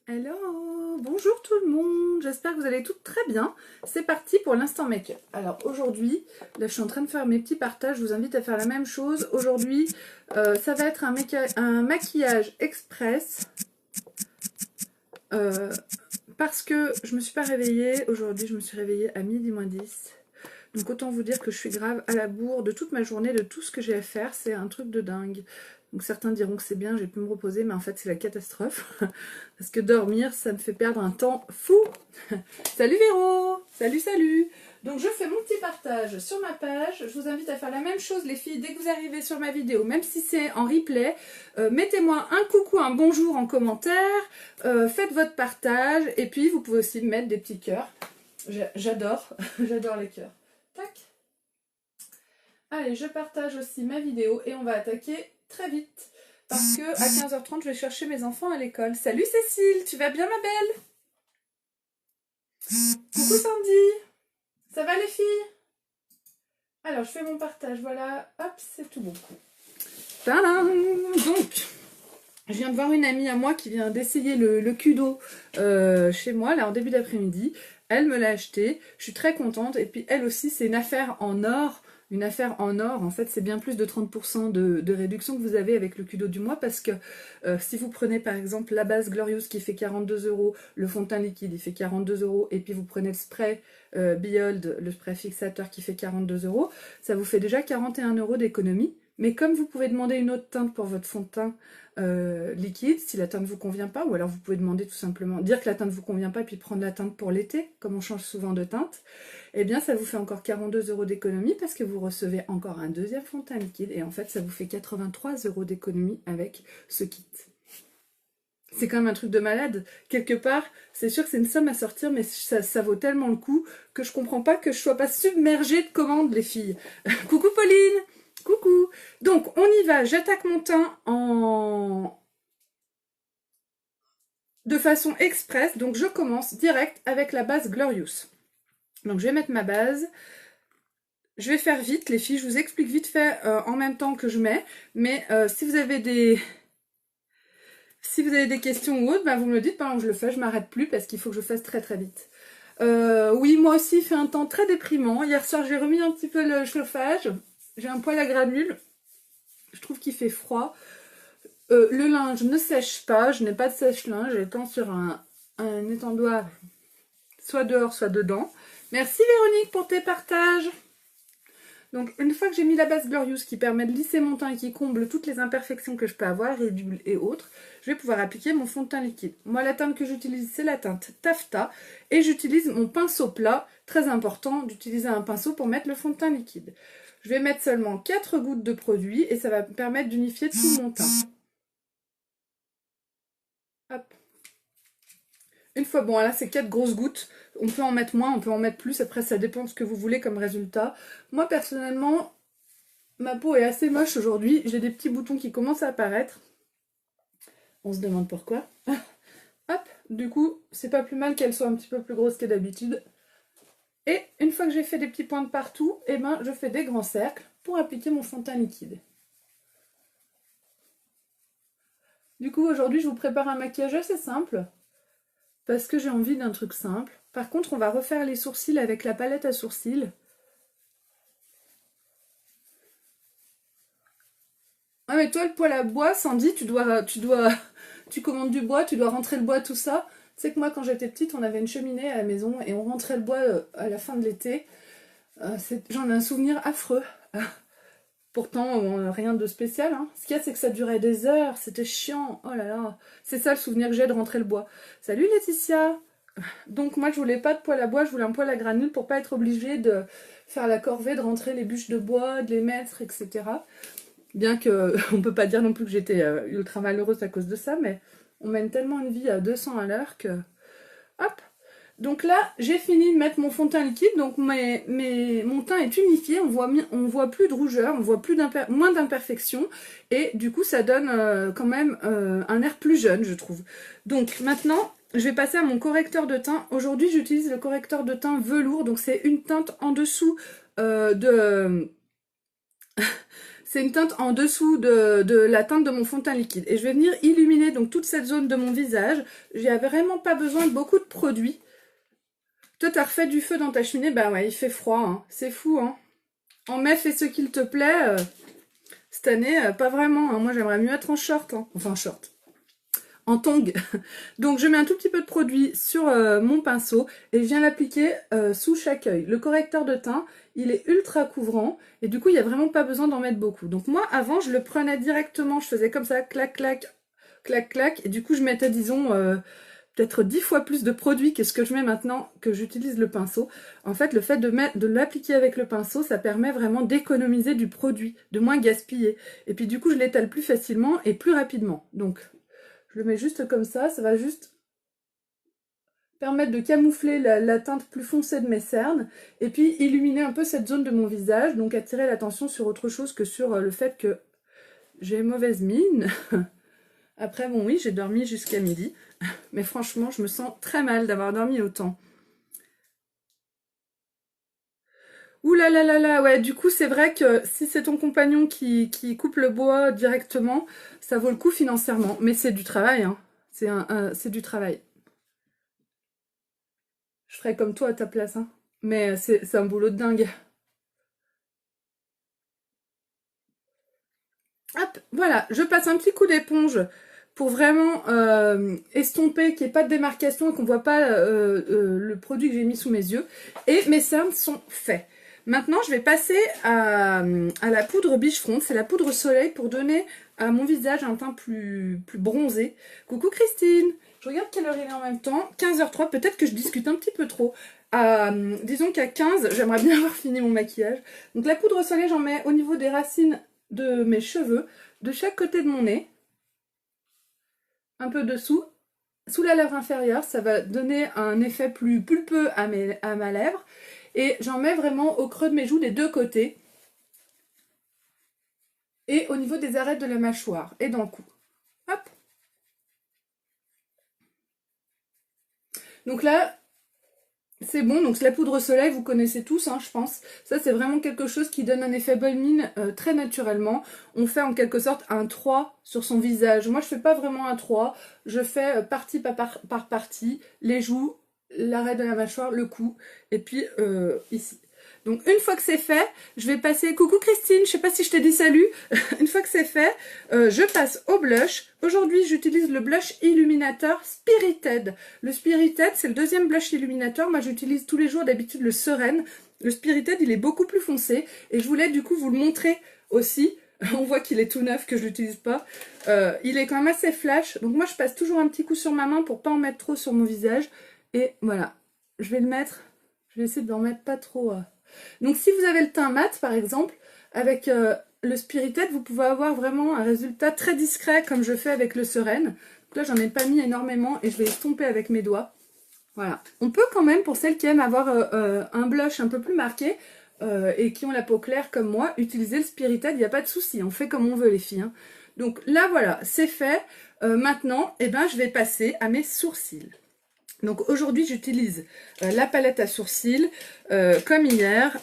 Hello, bonjour tout le monde, j'espère que vous allez toutes très bien. C'est parti pour l'instant make-up. Alors aujourd'hui, là je suis en train de faire mes petits partages, je vous invite à faire la même chose. Aujourd'hui, ça va être un maquillage express parce que je me suis pas réveillée. Aujourd'hui, je me suis réveillée à midi moins 10. Donc autant vous dire que je suis grave à la bourre de toute ma journée, de tout ce que j'ai à faire, c'est un truc de dingue. Donc certains diront que c'est bien, j'ai pu me reposer, mais en fait c'est la catastrophe. Parce que dormir, ça me fait perdre un temps fou. Salut Véro! Salut, salut! Donc je fais mon petit partage sur ma page. Je vous invite à faire la même chose les filles, dès que vous arrivez sur ma vidéo, même si c'est en replay. Mettez-moi un coucou, un bonjour en commentaire. Faites votre partage. Et puis vous pouvez aussi mettre des petits cœurs. J'adore, j'adore les cœurs. Tac. Allez, je partage aussi ma vidéo et on va attaquer très vite. Parce que à 15h30, je vais chercher mes enfants à l'école. Salut Cécile, tu vas bien ma belle? Coucou Sandy, ça va les filles? Alors, je fais mon partage, voilà. Hop, c'est tout bon. Tadam! Donc, je viens de voir une amie à moi qui vient d'essayer le Kudo chez moi, là, en début d'après-midi. Elle me l'a acheté, je suis très contente. Et puis, elle aussi, c'est une affaire en or. Une affaire en or, en fait, c'est bien plus de 30% de réduction que vous avez avec le Kudo du mois. Parce que si vous prenez, par exemple, la base Glorious qui fait 42 €, le fond de teint liquide, il fait 42 €. Et puis, vous prenez le spray Behold, le spray fixateur qui fait 42 €. Ça vous fait déjà 41 € d'économie. Mais comme vous pouvez demander une autre teinte pour votre fond de teint, liquide, si la teinte ne vous convient pas, ou alors vous pouvez demander tout simplement, dire que la teinte ne vous convient pas, puis prendre la teinte pour l'été, comme on change souvent de teinte, et bien ça vous fait encore 42 € d'économie, parce que vous recevez encore un deuxième fond de teint liquide, et en fait ça vous fait 83 € d'économie avec ce kit. C'est quand même un truc de malade, quelque part, c'est sûr que c'est une somme à sortir, mais ça vaut tellement le coup, que je comprends pas que je sois pas submergée de commandes, les filles. Coucou Pauline! Coucou! Donc, on y va. J'attaque mon teint de façon express. Donc, je commence direct avec la base Glorious. Donc, je vais mettre ma base. Je vais faire vite, les filles. Je vous explique vite fait en même temps que je mets. Mais si vous avez des questions ou autres, ben, vous me le dites pendant que je le fais. Je m'arrête plus parce qu'il faut que je fasse très très vite. Oui, moi aussi, il fait un temps très déprimant. Hier soir, j'ai remis un petit peu le chauffage. J'ai un poêle à granules. Je trouve qu'il fait froid. Le linge ne sèche pas, je n'ai pas de sèche-linge, j'étends sur un étendoir, soit dehors, soit dedans. Merci Véronique pour tes partages. Donc une fois que j'ai mis la base Glorious qui permet de lisser mon teint et qui comble toutes les imperfections que je peux avoir, ridules et autres, je vais pouvoir appliquer mon fond de teint liquide. Moi la teinte que j'utilise c'est la teinte Taffeta et j'utilise mon pinceau plat, très important d'utiliser un pinceau pour mettre le fond de teint liquide. Je vais mettre seulement 4 gouttes de produit et ça va me permettre d'unifier tout mon teint. Hop. Une fois, bon là c'est 4 grosses gouttes, on peut en mettre moins, on peut en mettre plus, après ça dépend de ce que vous voulez comme résultat. Moi personnellement, ma peau est assez moche aujourd'hui, j'ai des petits boutons qui commencent à apparaître. On se demande pourquoi. Hop, du coup c'est pas plus mal qu'elle soit un petit peu plus grosse que d'habitude. Et une fois que j'ai fait des petits points de partout, et ben je fais des grands cercles pour appliquer mon fond de teint liquide. Du coup aujourd'hui je vous prépare un maquillage assez simple. Parce que j'ai envie d'un truc simple. Par contre, on va refaire les sourcils avec la palette à sourcils. Ah mais toi, le poêle à bois, Sandy, tu commandes du bois, tu dois rentrer le bois, tout ça. Tu sais que moi, quand j'étais petite, on avait une cheminée à la maison et on rentrait le bois à la fin de l'été. J'en ai un souvenir affreux. Pourtant, rien de spécial. Hein. Ce qu'il y a, c'est que ça durait des heures, c'était chiant. Oh là là, c'est ça le souvenir que j'ai de rentrer le bois. Salut Laetitia! Donc moi je voulais pas de poêle à bois, je voulais un poêle à granules pour pas être obligée de faire la corvée, de rentrer les bûches de bois, de les mettre, etc. Bien que on peut pas dire non plus que j'étais ultra malheureuse à cause de ça, mais on mène tellement une vie à 200 à l'heure que... Hop. Donc là, j'ai fini de mettre mon fond de teint liquide, donc mon teint est unifié, on voit plus de rougeur, on voit moins d'imperfections, et du coup ça donne quand même un air plus jeune, je trouve. Donc maintenant, je vais passer à mon correcteur de teint. Aujourd'hui, j'utilise le correcteur de teint velours, donc c'est une teinte en dessous de... c'est une teinte en dessous de la teinte de mon fond de teint liquide. Et je vais venir illuminer donc toute cette zone de mon visage. J'ai vraiment pas besoin de beaucoup de produits. Toi, t'as refait du feu dans ta cheminée, bah ouais, il fait froid, hein. C'est fou, hein. En mai, fais ce qu'il te plaît. Cette année, pas vraiment, hein. Moi, j'aimerais mieux être en short, hein. Enfin, en short. En tongs. Donc, je mets un tout petit peu de produit sur mon pinceau et je viens l'appliquer sous chaque œil. Le correcteur de teint, il est ultra couvrant et du coup, il n'y a vraiment pas besoin d'en mettre beaucoup. Donc, moi, avant, je le prenais directement. Je faisais comme ça, clac, clac, clac, clac. Et du coup, je mettais, disons... peut-être 10 fois plus de produits que ce que je mets maintenant que j'utilise le pinceau. En fait, le fait de l'appliquer avec le pinceau, ça permet vraiment d'économiser du produit, de moins gaspiller. Et puis du coup, je l'étale plus facilement et plus rapidement. Donc, je le mets juste comme ça va juste permettre de camoufler la teinte plus foncée de mes cernes et puis illuminer un peu cette zone de mon visage, donc attirer l'attention sur autre chose que sur le fait que j'ai mauvaise mine. Après, bon oui, j'ai dormi jusqu'à midi. Mais franchement, je me sens très mal d'avoir dormi autant. Ouh là là là là, ouais, du coup, c'est vrai que si c'est ton compagnon qui coupe le bois directement, ça vaut le coup financièrement. Mais c'est du travail, hein. C'est du travail. Je ferais comme toi à ta place, hein. Mais c'est un boulot de dingue. Hop, voilà, je passe un petit coup d'éponge pour vraiment estomper qu'il n'y ait pas de démarcation et qu'on ne voit pas le produit que j'ai mis sous mes yeux. Et mes cernes sont faits. Maintenant, je vais passer à la poudre Biche Fronde. C'est la poudre soleil pour donner à mon visage un teint plus bronzé. Coucou Christine, je regarde quelle heure il est en même temps. 15h03, peut-être que je discute un petit peu trop. Disons qu'à 15, j'aimerais bien avoir fini mon maquillage. Donc la poudre soleil, j'en mets au niveau des racines de mes cheveux, de chaque côté de mon nez, un peu dessous, sous la lèvre inférieure, ça va donner un effet plus pulpeux à ma lèvre, et j'en mets vraiment au creux de mes joues des deux côtés, et au niveau des arêtes de la mâchoire, et dans le cou. Hop. Donc là, c'est bon, donc la poudre soleil, vous connaissez tous, hein, je pense. Ça, c'est vraiment quelque chose qui donne un effet bonne mine très naturellement. On fait en quelque sorte un 3 sur son visage. Moi, je fais pas vraiment un 3. Je fais partie par partie, les joues, l'arrêt de la mâchoire, le cou, et puis ici. Donc une fois que c'est fait, je vais passer... Coucou Christine, je sais pas si je t'ai dit salut. Une fois que c'est fait, je passe au blush. Aujourd'hui, j'utilise le blush illuminateur Spirited. Le Spirited, c'est le deuxième blush illuminateur. Moi, j'utilise tous les jours d'habitude le Sereine. Le Spirited, il est beaucoup plus foncé. Et je voulais du coup vous le montrer aussi. On voit qu'il est tout neuf, que je l'utilise pas. Il est quand même assez flash. Donc moi, je passe toujours un petit coup sur ma main pour pas en mettre trop sur mon visage. Et voilà, je vais le mettre. Je vais essayer de n'en mettre pas trop... Donc si vous avez le teint mat par exemple, avec le Spirited, vous pouvez avoir vraiment un résultat très discret comme je fais avec le Sereine. Donc là j'en ai pas mis énormément et je vais estomper avec mes doigts. Voilà. On peut quand même, pour celles qui aiment avoir un blush un peu plus marqué et qui ont la peau claire comme moi, utiliser le Spirited, il n'y a pas de souci, on fait comme on veut les filles, hein. Donc là voilà, c'est fait. Maintenant, eh ben, je vais passer à mes sourcils. Donc aujourd'hui, j'utilise la palette à sourcils comme hier.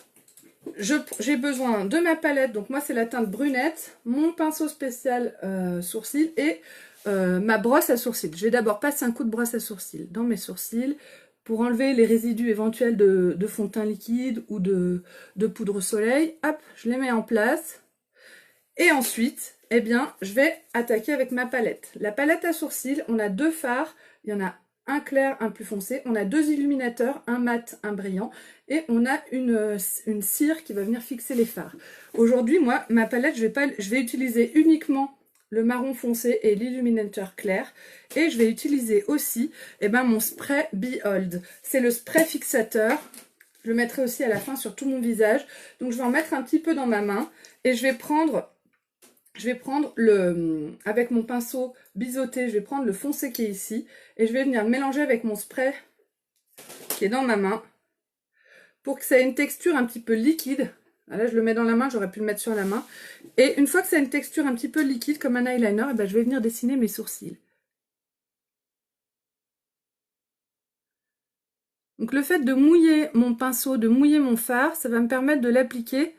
J'ai besoin de ma palette, donc moi c'est la teinte brunette, mon pinceau spécial sourcils et ma brosse à sourcils. Je vais d'abord passer un coup de brosse à sourcils dans mes sourcils pour enlever les résidus éventuels de fond de teint liquide ou de poudre soleil. Hop, je les mets en place. Et ensuite, eh bien, je vais attaquer avec ma palette. La palette à sourcils, on a deux fards, il y en a un clair, un plus foncé. On a deux illuminateurs, un mat, un brillant. Et on a une cire qui va venir fixer les fards. Aujourd'hui, moi, ma palette, je vais utiliser uniquement le marron foncé et l'illuminateur clair. Et je vais utiliser aussi mon spray Behold. C'est le spray fixateur. Je le mettrai aussi à la fin sur tout mon visage. Donc, je vais en mettre un petit peu dans ma main. Et je vais prendre avec mon pinceau biseauté, je vais prendre le foncé qui est ici et je vais venir le mélanger avec mon spray qui est dans ma main pour que ça ait une texture un petit peu liquide. Là, je le mets dans la main, j'aurais pu le mettre sur la main. Et une fois que ça a une texture un petit peu liquide comme un eyeliner, je vais venir dessiner mes sourcils. Donc le fait de mouiller mon pinceau, de mouiller mon fard, ça va me permettre de l'appliquer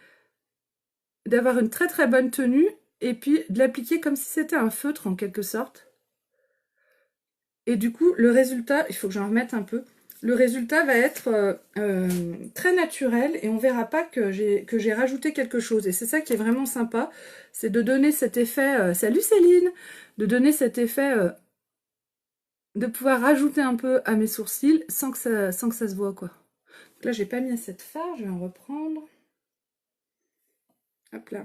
d'avoir une très très bonne tenue et puis de l'appliquer comme si c'était un feutre en quelque sorte. Et du coup, le résultat, il faut que j'en remette un peu, le résultat va être très naturel et on verra pas que j'ai rajouté quelque chose. Et c'est ça qui est vraiment sympa, c'est de donner cet effet, salut Céline, de donner cet effet, de pouvoir rajouter un peu à mes sourcils sans que ça se voit quoi. Donc là, j'ai pas mis assez de fard, je vais en reprendre. Hop là.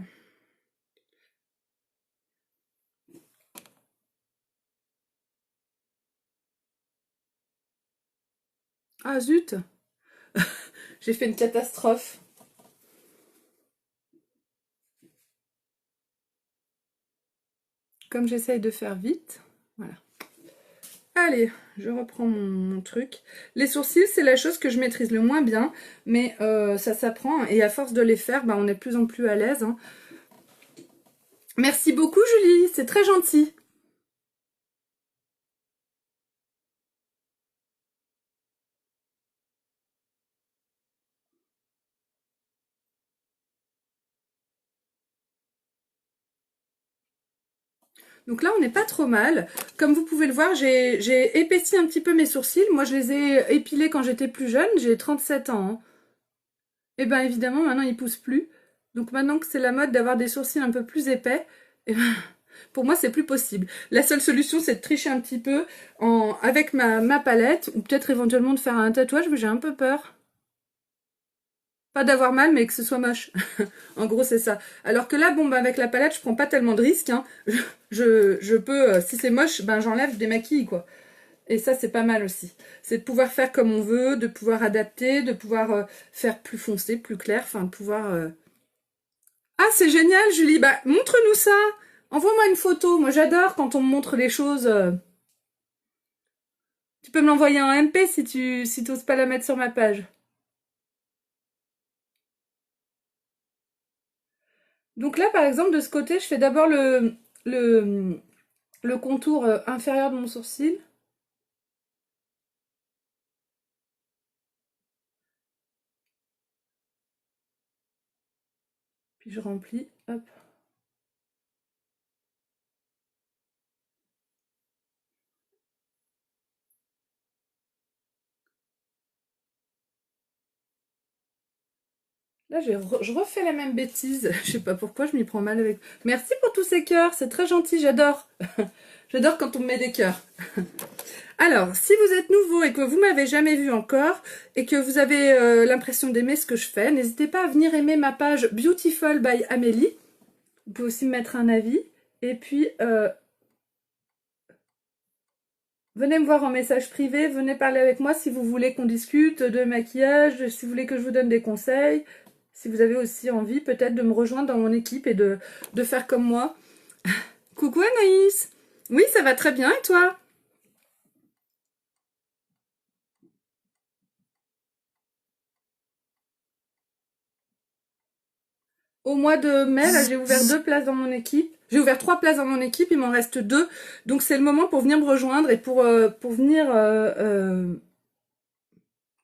Ah zut, j'ai fait une catastrophe. Comme j'essaye de faire vite, voilà. Allez, je reprends mon truc. Les sourcils, c'est la chose que je maîtrise le moins bien, mais ça s'apprend, et à force de les faire, bah, on est de plus en plus à l'aise. Hein. Merci beaucoup Julie, c'est très gentil. Donc là, on n'est pas trop mal. Comme vous pouvez le voir, j'ai épaissi un petit peu mes sourcils. Moi, je les ai épilés quand j'étais plus jeune. J'ai 37 ans. Hein. Et bien évidemment, maintenant, ils poussent plus. Donc maintenant que c'est la mode d'avoir des sourcils un peu plus épais, eh ben, pour moi, c'est plus possible. La seule solution, c'est de tricher un petit peu avec ma palette, ou peut-être éventuellement de faire un tatouage, mais j'ai un peu peur. Pas d'avoir mal, mais que ce soit moche. En gros, c'est ça. Alors que là, bon, bah, avec la palette, je prends pas tellement de risques. Hein. Je peux, si c'est moche, ben j'enlève, je démaquille, quoi. Et ça, c'est pas mal aussi. C'est de pouvoir faire comme on veut, de pouvoir adapter, de pouvoir faire plus foncé, plus clair, enfin, de pouvoir... Ah, c'est génial, Julie. Bah, montre-nous ça. Envoie-moi une photo. Moi, j'adore quand on me montre les choses. Tu peux me l'envoyer en MP si t'oses pas la mettre sur ma page. Donc là, par exemple, de ce côté, je fais d'abord le contour inférieur de mon sourcil. Puis je remplis, hop. Là, je refais la même bêtise. Je sais pas pourquoi, je m'y prends mal avec... Merci pour tous ces cœurs, c'est très gentil, j'adore. J'adore quand on me met des cœurs. Alors, si vous êtes nouveau et que vous m'avez jamais vu encore, et que vous avez l'impression d'aimer ce que je fais, n'hésitez pas à venir aimer ma page Beautiful by Amélie. Vous pouvez aussi me mettre un avis. Et puis, venez me voir en message privé, venez parler avec moi si vous voulez qu'on discute de maquillage, si vous voulez que je vous donne des conseils, si vous avez aussi envie peut-être de me rejoindre dans mon équipe et de faire comme moi. Coucou Anaïs. Oui, ça va très bien et toi? Au mois de mai, là, j'ai ouvert 2 places dans mon équipe. J'ai ouvert 3 places dans mon équipe, il m'en reste 2. Donc c'est le moment pour venir me rejoindre et pour venir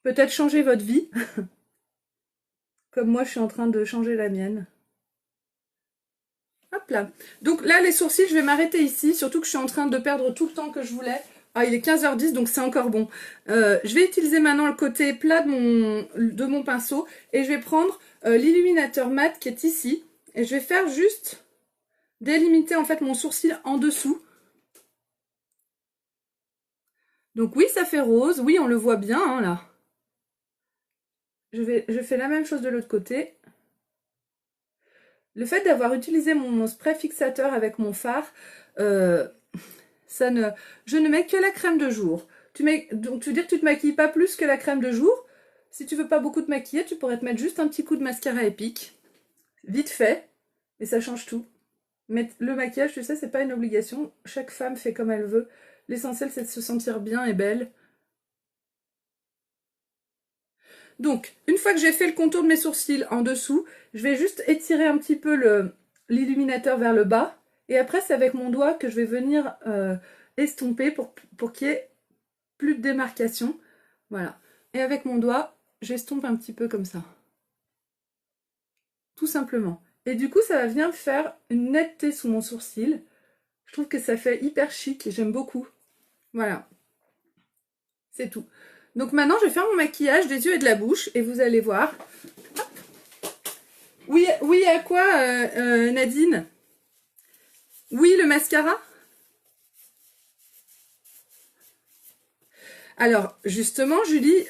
peut-être changer votre vie. Comme moi, je suis en train de changer la mienne. Hop là. Donc là, les sourcils, je vais m'arrêter ici. Surtout que je suis en train de perdre tout le temps que je voulais. Ah, il est 15h10, donc c'est encore bon. Je vais utiliser maintenant le côté plat de mon pinceau. Et je vais prendre l'illuminateur mat qui est ici. Et je vais faire juste délimiter en fait mon sourcil en dessous. Donc oui, ça fait rose. Oui, on le voit bien hein, là. Je fais la même chose de l'autre côté. Le fait d'avoir utilisé mon spray fixateur avec mon fard, je ne mets que la crème de jour. Donc tu veux dire que tu te maquilles pas plus que la crème de jour? Si tu veux pas beaucoup te maquiller, tu pourrais te mettre juste un petit coup de mascara épique, vite fait, et ça change tout. Mais le maquillage, tu sais, c'est pas une obligation. Chaque femme fait comme elle veut. L'essentiel, c'est de se sentir bien et belle. Donc, une fois que j'ai fait le contour de mes sourcils en dessous, je vais juste étirer un petit peu l'illuminateur vers le bas. Et après, c'est avec mon doigt que je vais venir estomper pour qu'il y ait plus de démarcation. Voilà. Et avec mon doigt, j'estompe un petit peu comme ça. Tout simplement. Et du coup, ça va venir faire une netteté sous mon sourcil. Je trouve que ça fait hyper chic et j'aime beaucoup. Voilà, c'est tout. Donc maintenant, je vais faire mon maquillage des yeux et de la bouche et vous allez voir. Oui, oui, à quoi, Nadine? Oui, le mascara? Alors, justement, Julie,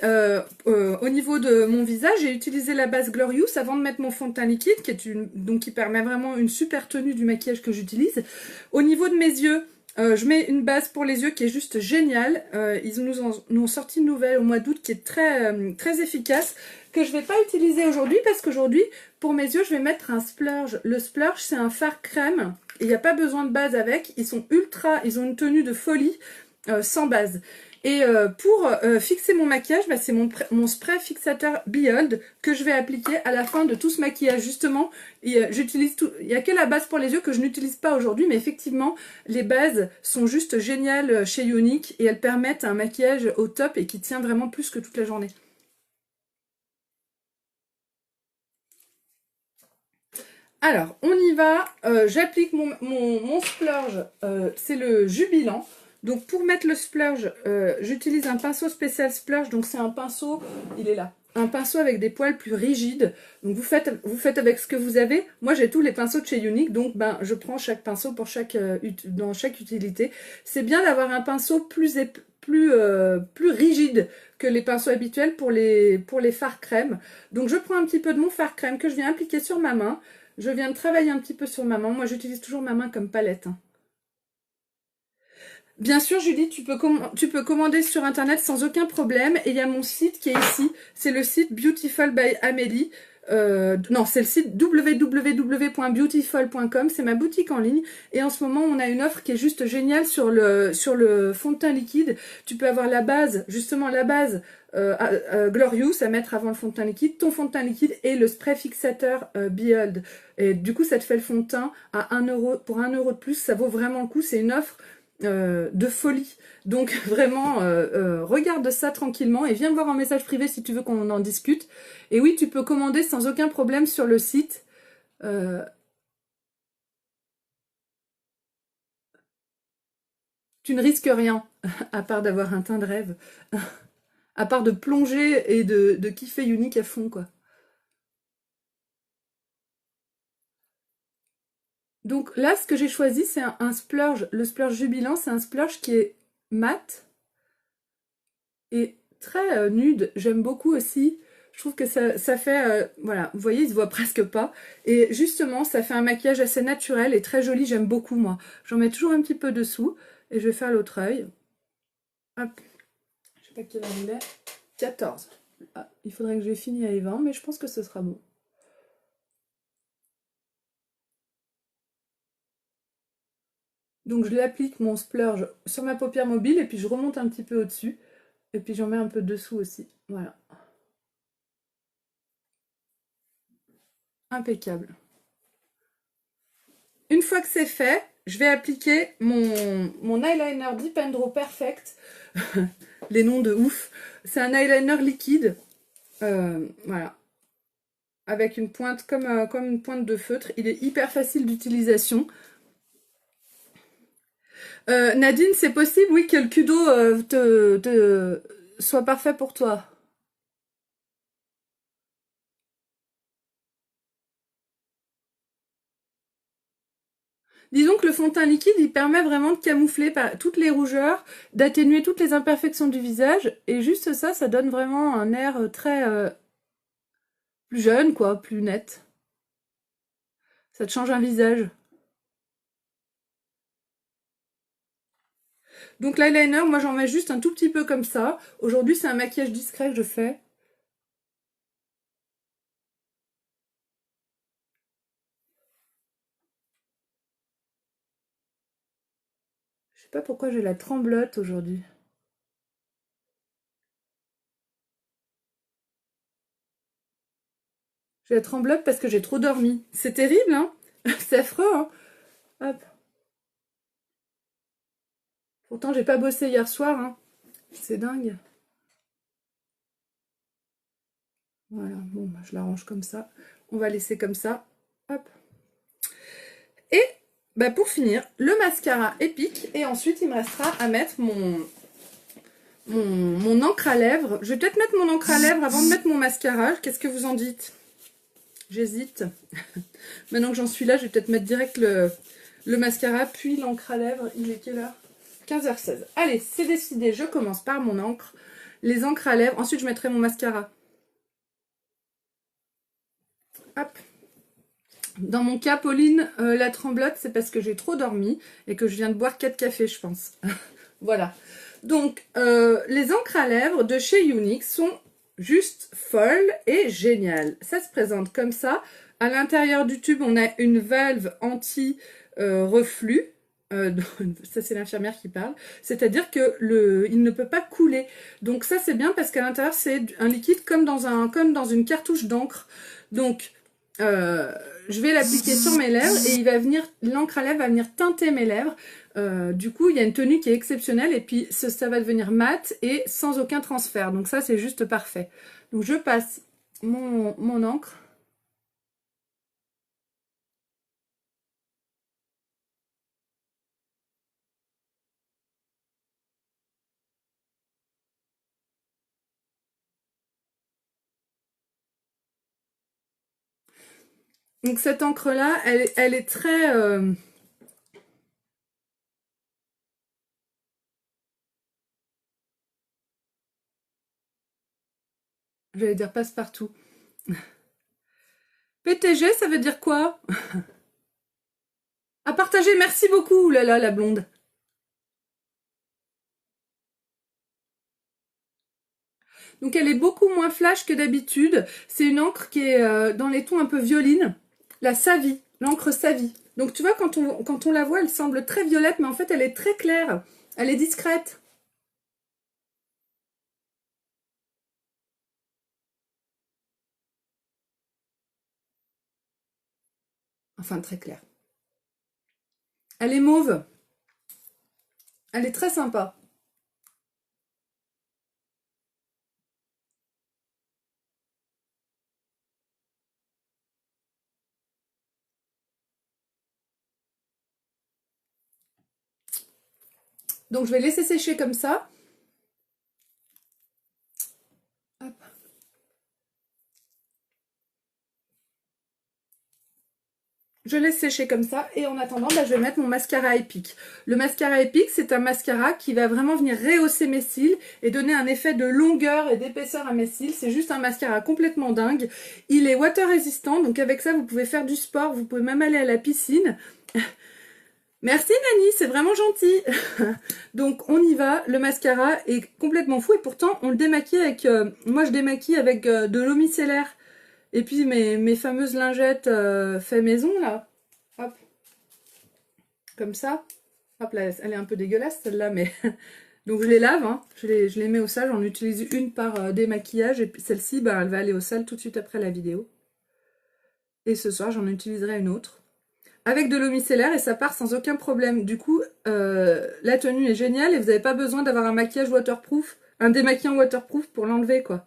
au niveau de mon visage, j'ai utilisé la base Glorious avant de mettre mon fond de teint liquide, qui permet vraiment une super tenue du maquillage que j'utilise. Au niveau de mes yeux, je mets une base pour les yeux qui est juste géniale. Ils nous ont sorti une nouvelle au mois d'août qui est très efficace, que je ne vais pas utiliser aujourd'hui parce qu'aujourd'hui, pour mes yeux, je vais mettre un splurge. Le splurge, c'est un fard crème. Il n'y a pas besoin de base avec. Ils ont une tenue de folie sans base. Et pour fixer mon maquillage, bah, c'est mon spray fixateur Behold que je vais appliquer à la fin de tout ce maquillage. Justement, il n'y a que la base pour les yeux que je n'utilise pas aujourd'hui, mais effectivement, les bases sont juste géniales chez Younique et elles permettent un maquillage au top et qui tient vraiment plus que toute la journée. Alors, on y va. J'applique mon splurge, c'est le Jubilant. Donc pour mettre le splurge, j'utilise un pinceau spécial splurge. Donc c'est un pinceau, il est là. Un pinceau avec des poils plus rigides. Donc vous faites avec ce que vous avez. Moi j'ai tous les pinceaux de chez Younique. Donc ben, je prends chaque pinceau pour dans chaque utilité. C'est bien d'avoir un pinceau plus rigide que les pinceaux habituels pour les fards crème. Donc je prends un petit peu de mon fard crème que je viens appliquer sur ma main. Je viens de travailler un petit peu sur ma main. Moi j'utilise toujours ma main comme palette. Hein. Bien sûr, Julie, tu peux commander sur Internet sans aucun problème. Et il y a mon site qui est ici. C'est le site Beautiful by Amélie. Non, c'est le site www.beautiful.com. C'est ma boutique en ligne. Et en ce moment, on a une offre qui est juste géniale sur le fond de teint liquide. Tu peux avoir la base, justement la base Glorious à mettre avant le fond de teint liquide, ton fond de teint liquide et le spray fixateur Behold. Et du coup, ça te fait le fond de teint à 1 euro. Pour 1 euro de plus, ça vaut vraiment le coup. C'est une offre de folie. Donc vraiment, regarde ça tranquillement et viens me voir en message privé si tu veux qu'on en discute. Et oui, tu peux commander sans aucun problème sur le site. Tu ne risques rien, à part d'avoir un teint de rêve. À part de plonger et de kiffer Younique à fond, quoi. Donc là, ce que j'ai choisi, c'est un splurge. Le splurge Jubilant, c'est un splurge qui est mat et très nude. J'aime beaucoup aussi. Je trouve que ça fait, voilà, vous voyez, il se voit presque pas. Et justement, ça fait un maquillage assez naturel et très joli. J'aime beaucoup, moi. J'en mets toujours un petit peu dessous. Et je vais faire l'autre œil. Hop. Je sais pas quelle heure il est. 14. Ah, il faudrait que j'ai fini à 20, mais je pense que ce sera bon. Donc je l'applique mon splurge sur ma paupière mobile et puis je remonte un petit peu au-dessus. Et puis j'en mets un peu dessous aussi. Voilà. Impeccable. Une fois que c'est fait, je vais appliquer mon eyeliner Deep and Draw Perfect. Les noms de ouf. C'est un eyeliner liquide. Voilà. Avec une pointe comme une pointe de feutre. Il est hyper facile d'utilisation. Nadine, c'est possible, oui, que le Kudo soit parfait pour toi. Disons que le fond de teint liquide, il permet vraiment de camoufler toutes les rougeurs, d'atténuer toutes les imperfections du visage, et juste ça, ça donne vraiment un air très plus jeune, quoi, plus net. Ça te change un visage. Donc l'eyeliner, moi j'en mets juste un tout petit peu comme ça. Aujourd'hui, c'est un maquillage discret que je fais. Je sais pas pourquoi j'ai la tremblote aujourd'hui. J'ai la tremblote parce que j'ai trop dormi. C'est terrible, hein? C'est affreux, hein? Hop. Pourtant, j'ai pas bossé hier soir, hein. C'est dingue. Voilà, bon, bah, je l'arrange comme ça. On va laisser comme ça. Hop. bah pour finir, le mascara épique. Et ensuite, il me restera à mettre mon encre à lèvres. Je vais peut-être mettre mon encre à lèvres avant de mettre mon mascara. Qu'est-ce que vous en dites? J'hésite. Maintenant que j'en suis là, je vais peut-être mettre direct le mascara, puis l'encre à lèvres. Il est quelle heure? 15h16. Allez, c'est décidé. Je commence par mon encre. Les encres à lèvres. Ensuite, je mettrai mon mascara. Hop. Dans mon cas, Pauline, la tremblote, c'est parce que j'ai trop dormi et que je viens de boire 4 cafés, je pense. Voilà. Donc, les encres à lèvres de chez Younique sont juste folles et géniales. Ça se présente comme ça. À l'intérieur du tube, on a une valve anti-reflux. Ça, c'est l'infirmière qui parle. C'est-à-dire que il ne peut pas couler. Donc ça, c'est bien parce qu'à l'intérieur, c'est un liquide comme dans une cartouche d'encre. Donc, je vais l'appliquer sur mes lèvres et l'encre à lèvres va venir teinter mes lèvres. Du coup, il y a une tenue qui est exceptionnelle et puis ça va devenir mat et sans aucun transfert. Donc ça, c'est juste parfait. Donc je passe mon encre. Donc cette encre-là, elle est très... j'allais dire passe-partout. PTG, ça veut dire quoi? À partager, merci beaucoup, là là, la blonde. Donc elle est beaucoup moins flash que d'habitude. C'est une encre qui est dans les tons un peu violines. La Savi, l'encre Savi. Donc tu vois, quand on la voit, elle semble très violette, mais en fait elle est très claire. Elle est discrète. Enfin, très claire. Elle est mauve. Elle est très sympa. Donc je vais laisser sécher comme ça. Hop. Je laisse sécher comme ça et en attendant, bah, je vais mettre mon mascara épique. Le mascara épique, c'est un mascara qui va vraiment venir rehausser mes cils et donner un effet de longueur et d'épaisseur à mes cils. C'est juste un mascara complètement dingue. Il est water résistant, donc avec ça, vous pouvez faire du sport, vous pouvez même aller à la piscine. Merci Nani, c'est vraiment gentil. Donc on y va, le mascara est complètement fou et pourtant on le démaquille avec... moi je démaquille avec de l'eau micellaire. Et puis mes fameuses lingettes fait maison là. Hop. Comme ça. Hop là, elle est un peu dégueulasse celle-là, mais... Donc je les lave, hein. Je les mets au sale, j'en utilise une par démaquillage. Et puis celle-ci, bah, elle va aller au sale tout de suite après la vidéo. Et ce soir, j'en utiliserai une autre. Avec de l'eau micellaire et ça part sans aucun problème. Du coup, la tenue est géniale et vous n'avez pas besoin d'avoir un maquillage waterproof, un démaquillant waterproof pour l'enlever, quoi.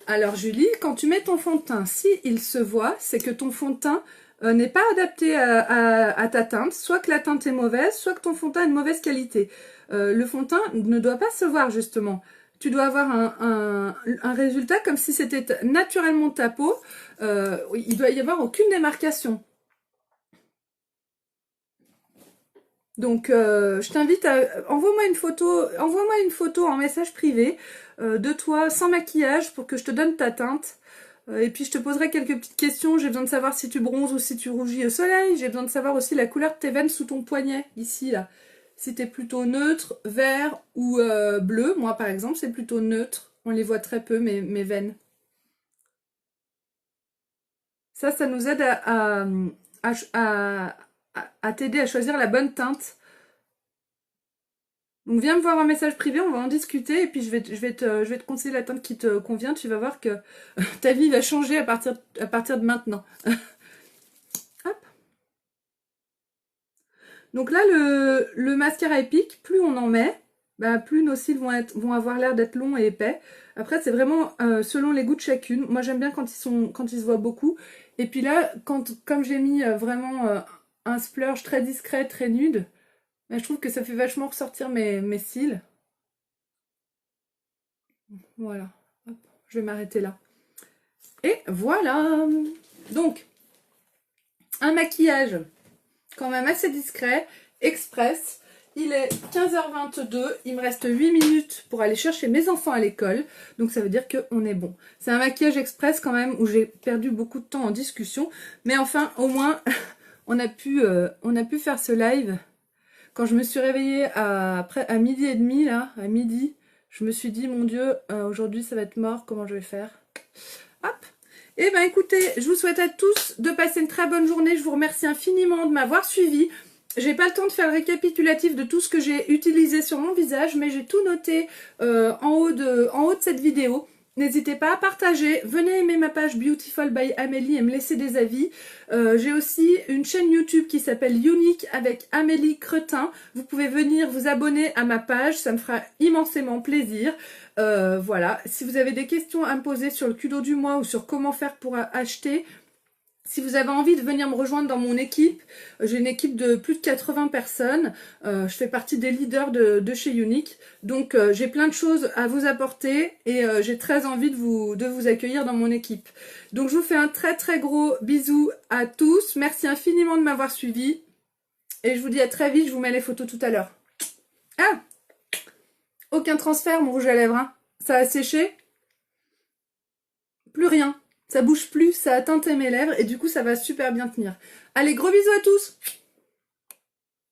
Alors Julie, quand tu mets ton fond de teint, si il se voit, c'est que ton fond de teint n'est pas adapté à ta teinte, soit que la teinte est mauvaise, soit que ton fond de teint est de mauvaise qualité. Le fond de teint ne doit pas se voir justement. Tu dois avoir un résultat comme si c'était naturellement ta peau. Il doit y avoir aucune démarcation. Donc, je t'invite à... envoie-moi une photo en message privé de toi sans maquillage pour que je te donne ta teinte. Et puis, je te poserai quelques petites questions. J'ai besoin de savoir si tu bronzes ou si tu rougis au soleil. J'ai besoin de savoir aussi la couleur de tes veines sous ton poignet, ici, là. Si t'es plutôt neutre, vert ou bleu. Moi, par exemple, c'est plutôt neutre. On les voit très peu, mes veines. Ça nous aide à t'aider à choisir la bonne teinte. Donc viens me voir en message privé, on va en discuter et puis je vais te conseiller la teinte qui te convient. Tu vas voir que ta vie va changer à partir de maintenant. Hop. Donc là, le mascara épique, plus on en met, bah, plus nos cils vont avoir l'air d'être longs et épais. Après, c'est vraiment selon les goûts de chacune. Moi, j'aime bien quand ils se voient beaucoup. Et puis là, comme j'ai mis vraiment un splurge très discret, très nude, bah, je trouve que ça fait vachement ressortir mes cils. Voilà. Hop, je vais m'arrêter là. Et voilà. Donc, un maquillage quand même assez discret, express. Il est 15h22, il me reste 8 minutes pour aller chercher mes enfants à l'école, donc ça veut dire qu'on est bon. C'est un maquillage express quand même où j'ai perdu beaucoup de temps en discussion, mais enfin au moins on a pu faire ce live. Quand je me suis réveillée à midi et demi, là, à midi, je me suis dit mon Dieu, aujourd'hui ça va être mort, comment je vais faire? Hop. Et ben écoutez, je vous souhaite à tous de passer une très bonne journée. Je vous remercie infiniment de m'avoir suivi. J'ai pas le temps de faire le récapitulatif de tout ce que j'ai utilisé sur mon visage, mais j'ai tout noté en haut de cette vidéo. N'hésitez pas à partager, venez aimer ma page Beautiful by Amélie et me laisser des avis. J'ai aussi une chaîne YouTube qui s'appelle Unique avec Amélie Cretin. Vous pouvez venir vous abonner à ma page, ça me fera immensément plaisir. Voilà, si vous avez des questions à me poser sur le culot du mois ou sur comment faire pour acheter, si vous avez envie de venir me rejoindre dans mon équipe, j'ai une équipe de plus de 80 personnes, je fais partie des leaders de chez Unique, donc j'ai plein de choses à vous apporter et j'ai très envie de vous accueillir dans mon équipe. Donc je vous fais un très très gros bisou à tous, merci infiniment de m'avoir suivi et je vous dis à très vite, je vous mets les photos tout à l'heure. Ah, aucun transfert mon rouge à lèvres, hein. Ça a séché, plus rien. Ça bouge plus, ça a teinté mes lèvres et du coup ça va super bien tenir. Allez, gros bisous à tous!